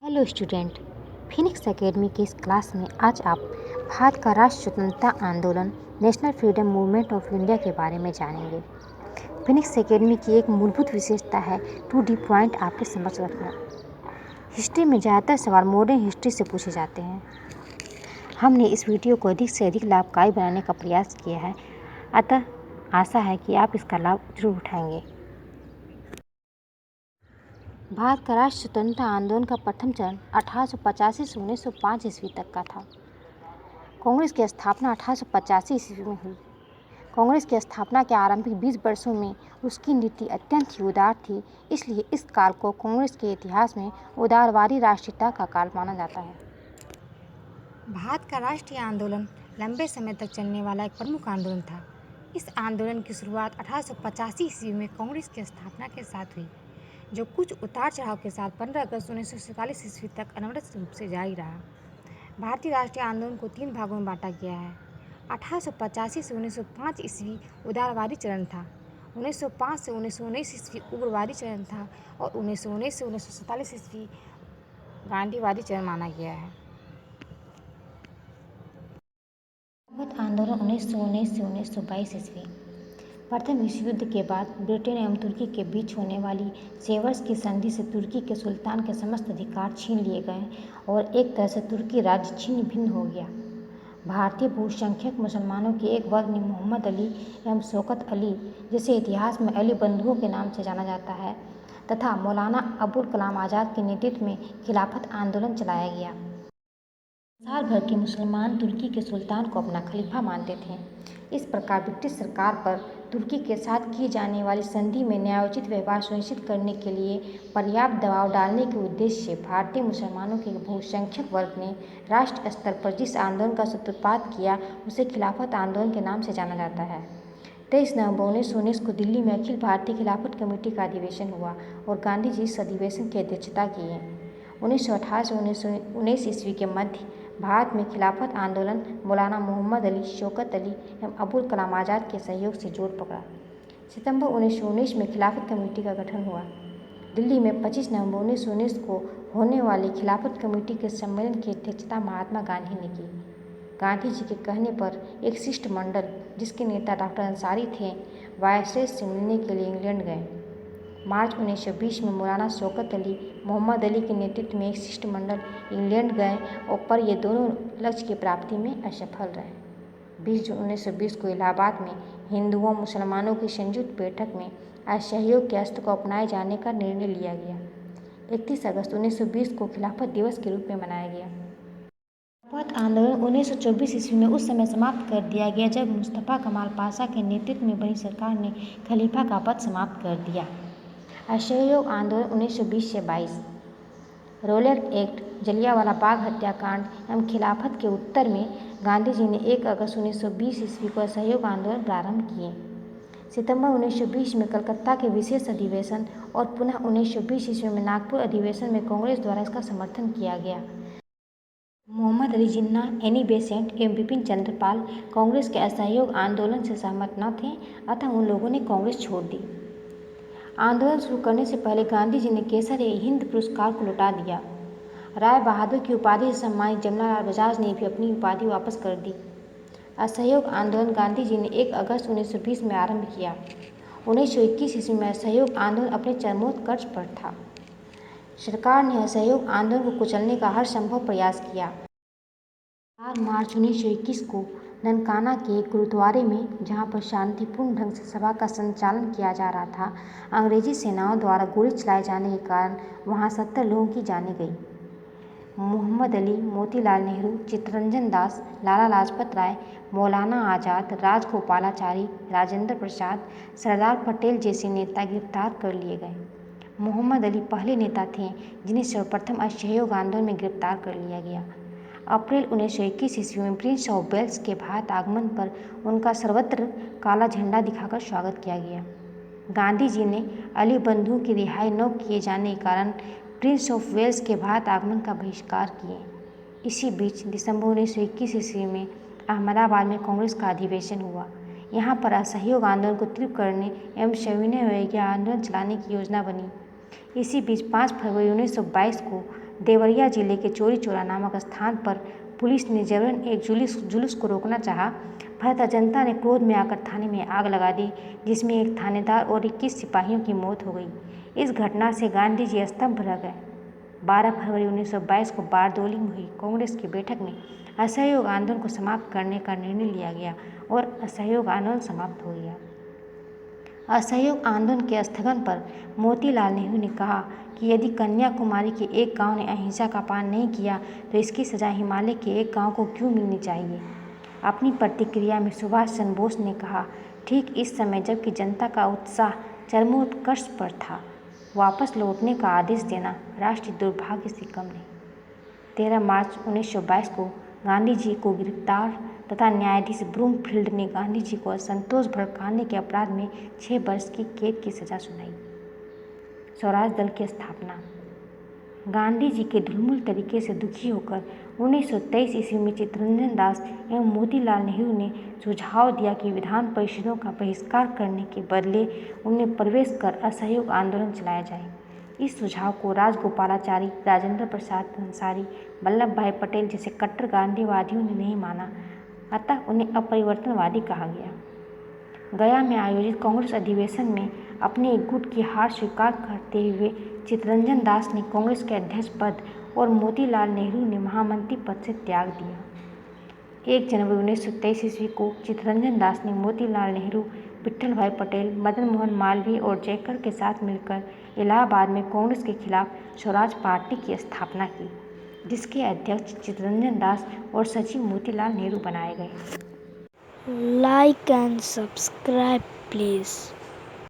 Hello student. Phoenix academy की इस class में आज आप भारत का राष्ट्र स्वतंत्रता आंदोलन national freedom movement of India के बारे में जानेंगे। फिनिक्स एकेडमी की एक मूलभूत विशेषता है टू डी पॉइंट आपके समझ रखना। हिस्ट्री में ज़्यादातर सवाल मॉडर्न हिस्ट्री से पूछे जाते हैं। हमने इस वीडियो को अधिक से अधिक लाभकारी बनाने का प्रयास किया है, अतः आशा है कि आप इसका लाभ जरूर उठाएंगे। भारत का राष्ट्र स्वतंत्रता आंदोलन का प्रथम चरण 1885 से 1905 ईस्वी तक का था। कांग्रेस की स्थापना 1885 ईस्वी में हुई। कांग्रेस की स्थापना के आरंभिक 20 वर्षों में उसकी नीति अत्यंत ही उदार थी, इसलिए इस काल को कांग्रेस के इतिहास में उदारवादी राष्ट्रीयता का काल माना जाता है। भारत का राष्ट्रीय आंदोलन लंबे समय तक चलने वाला एक प्रमुख आंदोलन था। इस आंदोलन की शुरुआत 1885 ईस्वी में कांग्रेस की स्थापना के साथ हुई, जो कुछ उतार चढ़ाव के साथ 15 अगस्त 1947 ईस्वी तक अनवरत रूप से जारी रहा। भारतीय राष्ट्रीय आंदोलन को 3 भागों में बांटा गया है। 1885 से 1905 ईस्वी उदारवादी चरण था, 1905 से 1919 ईस्वी उग्रवादी चरण था और 1919 से 1947 ईस्वी गांधीवादी चरण माना गया है। आंदोलन 1919 से 1922 ईस्वी। प्रथम विश्व युद्ध के बाद ब्रिटेन एवं तुर्की के बीच होने वाली सेवर्स की संधि से तुर्की के सुल्तान के समस्त अधिकार छीन लिए गए और एक तरह से तुर्की राज्य छिन्न भिन्न हो गया। भारतीय बहुसंख्यक मुसलमानों के एक वर्ग ने मोहम्मद अली एवं शौकत अली, जिसे इतिहास में अली बंधुओं के नाम से जाना जाता है, तथा मौलाना अबुल कलाम आज़ाद के नेतृत्व में खिलाफत आंदोलन चलाया गया। संसार भर के मुसलमान तुर्की के सुल्तान को अपना खलीफा मानते थे। इस प्रकार ब्रिटिश सरकार पर तुर्की के साथ की जाने वाली संधि में न्यायोचित व्यवहार सुनिश्चित करने के लिए पर्याप्त दबाव डालने के उद्देश्य से भारतीय मुसलमानों के बहुसंख्यक वर्ग ने राष्ट्र स्तर पर जिस आंदोलन का सूत्रपात किया, उसे खिलाफत आंदोलन के नाम से जाना जाता है। 23 नवंबर 1919 को दिल्ली में अखिल भारतीय खिलाफत कमेटी का अधिवेशन हुआ और गांधी जी इस अधिवेशन की अध्यक्षता किए। 1918 से 1919 ईस्वी के मध्य भारत में खिलाफत आंदोलन मौलाना मोहम्मद अली, शौकत अली एवं अबुल कलाम आज़ाद के सहयोग से जोर पकड़ा। सितंबर 1919 में खिलाफत कमेटी का गठन हुआ। दिल्ली में 25 नवंबर 1919 को होने वाली खिलाफत कमेटी के सम्मेलन की अध्यक्षता महात्मा गांधी ने की। गांधी जी के कहने पर एक शिष्टमंडल, जिसके नेता डॉक्टर अंसारी थे, वायसराय से मिलने के लिए इंग्लैंड गए। मार्च 1920 में मौलाना शौकत अली, मोहम्मद अली के नेतृत्व में एक शिष्टमंडल इंग्लैंड गए और पर ये दोनों लक्ष्य की प्राप्ति में असफल रहे। 20 जून 1920 को इलाहाबाद में हिंदुओं मुसलमानों की संयुक्त बैठक में असहयोग के अस्त्र को अपनाए जाने का निर्णय लिया गया। 31 अगस्त 1920 को खिलाफत दिवस के रूप में मनाया गया। खिलाफत आंदोलन 1924 ईस्वी में उस समय समाप्त कर दिया गया जब मुस्तफ़ा कमाल पाशा के नेतृत्व में बनी सरकार ने खलीफा का पद समाप्त कर दिया। असहयोग आंदोलन 1920 से 22। रोलेट एक्ट, जलियांवाला बाग हत्याकांड एवं खिलाफत के उत्तर में गांधी जी ने 1 अगस्त 1920 ईस्वी को असहयोग आंदोलन प्रारंभ किए। सितंबर 1920 में कलकत्ता के विशेष अधिवेशन और पुनः 1920 ईस्वी में नागपुर अधिवेशन में कांग्रेस द्वारा इसका समर्थन किया गया। मोहम्मद अली जिन्ना, एनी बेसेंट एवं बिपिन चंद्र पाल कांग्रेस के असहयोग आंदोलन से सहमत न थे, अतः उन लोगों ने कांग्रेस छोड़ दी। आंदोलन शुरू करने से पहले गांधी जी ने केसर-ए-हिंद पुरस्कार को लौटा दिया। राय बहादुर की उपाधि से सम्मानित जमनालाल बजाज ने भी अपनी उपाधि वापस कर दी। असहयोग आंदोलन गांधी जी ने 1 अगस्त 1920 में आरंभ किया। 1921 ईस्वी में असहयोग आंदोलन अपने चरमोत्कर्ष पर था। सरकार ने असहयोग आंदोलन को कुचलने का हर संभव प्रयास किया। 4 मार्च 1921 को ननकाना के एक गुरुद्वारे में, जहां पर शांतिपूर्ण ढंग से सभा का संचालन किया जा रहा था, अंग्रेजी सेनाओं द्वारा गोली चलाए जाने के कारण वहां 70 लोगों की जानें गई। मोहम्मद अली, मोतीलाल नेहरू, चित्तरंजन दास, लाला लाजपत राय, मौलाना आज़ाद, राजगोपालाचारी, राजेंद्र प्रसाद, सरदार पटेल जैसे नेता गिरफ्तार कर लिए गए। मोहम्मद अली पहले नेता थे जिन्हें सर्वप्रथम असहयोग आंदोलन में गिरफ्तार कर लिया गया। अप्रैल 1921 ईस्वी में प्रिंस ऑफ वेल्स के भारत आगमन पर उनका सर्वत्र काला झंडा दिखाकर स्वागत किया गया। गांधी जी ने अली बंधुओं की रिहाई न किए जाने के कारण प्रिंस ऑफ वेल्स के भारत आगमन का बहिष्कार किए। इसी बीच दिसंबर 1921 ईस्वी में अहमदाबाद में कांग्रेस का अधिवेशन हुआ। यहाँ पर असहयोग आंदोलन को तीव्र करने एवं सविनय अवज्ञा आंदोलन चलाने की योजना बनी। इसी बीच 5 फरवरी 1922 को देवरिया जिले के चौरी चौरा नामक स्थान पर पुलिस ने जबरन एक जुलूस को रोकना चाहा, फलतः जनता ने क्रोध में आकर थाने में आग लगा दी, जिसमें एक थानेदार और 21 सिपाहियों की मौत हो गई। इस घटना से गांधी जी स्तब्ध रह गए। 12 फरवरी 1922 को बारदोली में हुई कांग्रेस की बैठक में असहयोग आंदोलन को समाप्त करने का निर्णय लिया गया और असहयोग आंदोलन समाप्त हो गया। असहयोग आंदोलन के स्थगन पर मोतीलाल नेहरू ने कहा कि यदि कन्याकुमारी के एक गांव ने अहिंसा का पालन नहीं किया तो इसकी सजा हिमालय के एक गांव को क्यों मिलनी चाहिए। अपनी प्रतिक्रिया में सुभाष चंद्र बोस ने कहा, ठीक इस समय जबकि जनता का उत्साह चरमोत्कर्ष पर था, वापस लौटने का आदेश देना राष्ट्रीय दुर्भाग्य से कम नहीं। 13 मार्च 1922 को गांधी जी को गिरफ्तार तथा न्यायाधीश ब्रूमफील्ड ने गांधी जी को असंतोष भड़काने के अपराध में 6 वर्ष की कैद की सजा सुनाई। स्वराज दल की स्थापना। गांधी जी के ढुलमुल तरीके से दुखी होकर 1923 ईस्वी में चित्तरंजन दास एवं मोतीलाल नेहरू ने सुझाव दिया कि विधान परिषदों का बहिष्कार करने के बदले उनमें प्रवेश कर असहयोग आंदोलन चलाया जाए। इस सुझाव को राजगोपालाचारी, राजेंद्र प्रसाद अंसारी, वल्लभ भाई पटेल जैसे कट्टर गांधीवादियों ने नहीं माना, अतः उन्हें अपरिवर्तनवादी कहा गया। गया में आयोजित कांग्रेस अधिवेशन में अपने एक गुट की हार स्वीकार करते हुए चित्तरंजन दास ने कांग्रेस के अध्यक्ष पद और मोतीलाल नेहरू ने महामंत्री पद से त्याग दिया। 1 जनवरी 1923 ईस्वी को चित्तरंजन दास ने मोतीलाल नेहरू, विट्ठल भाई पटेल, मदन मोहन मालवीय और जयकर के साथ मिलकर इलाहाबाद में कांग्रेस के खिलाफ स्वराज पार्टी की स्थापना की, जिसके अध्यक्ष चित्तरंजन दास और सचिव मोतीलाल नेहरू बनाए गए। Like and subscribe please.